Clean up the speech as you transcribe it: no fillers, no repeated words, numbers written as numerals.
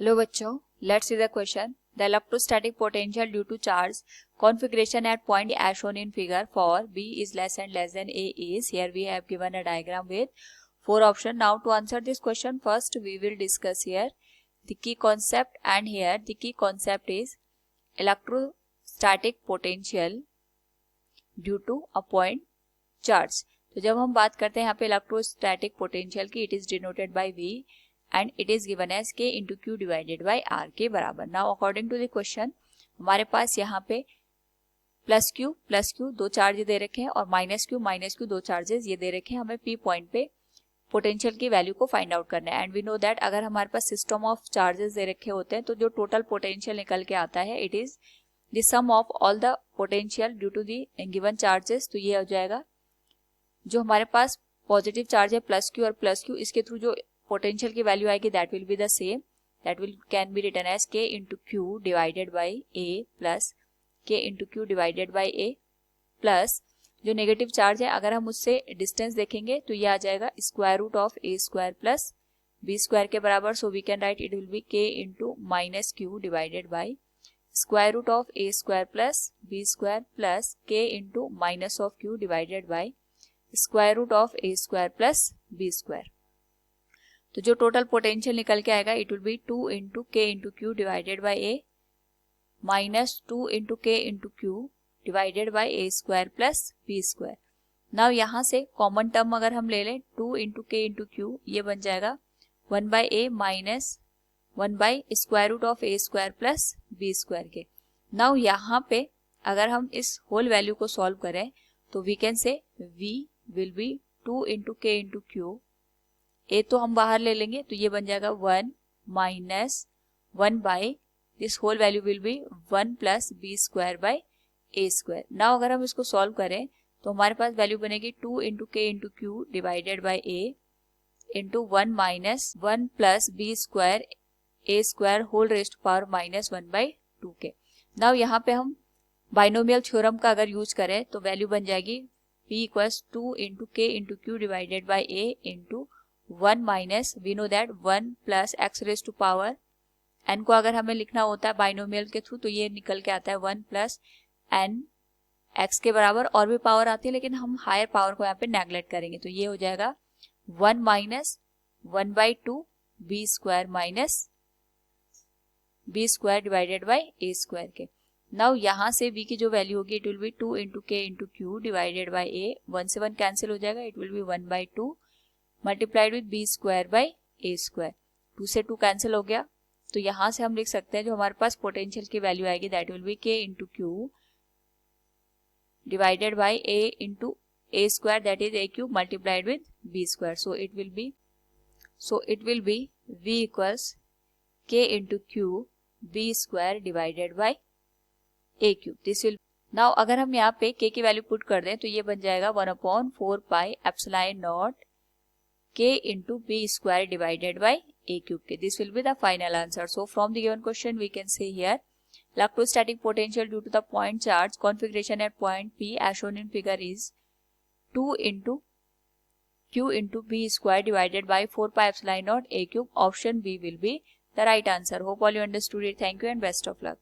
Hello बच्चों, let's see the question. The electrostatic potential due to charge configuration at point as shown in figure for B is less than A is. Here we have given a diagram with 4 options. Now to answer this question, first we will discuss here the key concept, and here the key concept is electrostatic potential due to a point charge. तो जब हम बात करते हैं यहाँ पे electrostatic potential की, it is denoted by V and it is given as K into Q divided by R के बराबर. Now according to the question, हमारे पास यहाँ पे प्लस क्यू दो चार्ज दे रखे हैं और माइनस क्यू दो चार्जेस ये दे रखे हैं. हमें P पॉइंट पे पोटेंशियल की वैल्यू को फाइंड आउट करना है. एंड वी नो दैट अगर हमारे पास सिस्टम ऑफ चार्जेस दे रखे होते हैं तो जो टोटल पोटेंशियल निकल के आता है it is the sum of all the potential due to the given charges. तो ये हो जाएगा जो हमारे पास पॉजिटिव चार्ज है प्लस क्यू, इसके थ्रू जो पोटेंशियल की वैल्यू आएगी that will be the same. That will can be written as K into Q divided by A plus K into Q divided by A plus जो negative charge है अगर हम उससे distance देखेंगे तो ये आ जाएगा square root of A square plus B square के बराबर. So we can write it will be K into minus Q divided by square root of A square plus B square plus K into minus of Q divided by square root of A square plus B square. तो जो total potential निकल के आएगा it will be 2 into K into Q divided by A minus 2 into K into Q divided by A square plus B square. Now यहाँ से common term अगर हम ले लें 2 इंटू के इंटू क्यू, ये बन जाएगा 1 by A minus 1 by square root of A square plus B square के. नाउ यहाँ पे अगर हम इस होल वैल्यू को सॉल्व करें तो we can say v will be 2 into K into Q, A तो हम बाहर ले लेंगे तो ये बन जाएगा 1 minus 1 by this whole value will be 1 plus B square by A square. Now अगर हम इसको सॉल्व करें तो हमारे पास वैल्यू बनेगी 2 into K into Q divided by A into 1 minus 1 plus B square A square whole raised power minus 1 by 2 के. Now यहाँ पे हम बाइनोमियल थ्योरम का अगर यूज करें तो वैल्यू बन जाएगी P equals 2 into K into Q divided by A into 1 minus we know that 1 plus X raise to power n को अगर हमें लिखना होता है बाइनोमियल के थ्रू तो ये निकल के आता है 1 प्लस n x के बराबर. और भी पावर आती है लेकिन हम हायर पावर को यहाँ पे नेग्लेक्ट करेंगे तो ये हो जाएगा 1 minus 1 by 2 B square minus B square divided by A square के. नाउ यहाँ से v की जो वैल्यू होगी it will be 2 into K into Q divided by A, 1 से 1 कैंसिल हो जाएगा, it will be 1 by 2 multiplied with B square by A square. 2 से 2 कैंसिल हो गया तो यहाँ से हम लिख सकते हैं जो हमारे पास पोटेंशियल की वैल्यू आएगी that will be k into Q divided by A into a square that is a cube multiplied with B square. So it will be v equals k into q b square divided by a cube. This will now अगर हम यहाँ पे k की value put कर दें तो ये बन जाएगा 1/4 pi epsilon not k into b square divided by a cube के. This will be the final answer. So from the given question we can say here electrostatic potential due to the point charge configuration at point P as shown in figure is 2 into q into b square divided by 4 pi epsilon naught a cube. Option B will be the right answer. Hope all you understood it. Thank you and best of luck.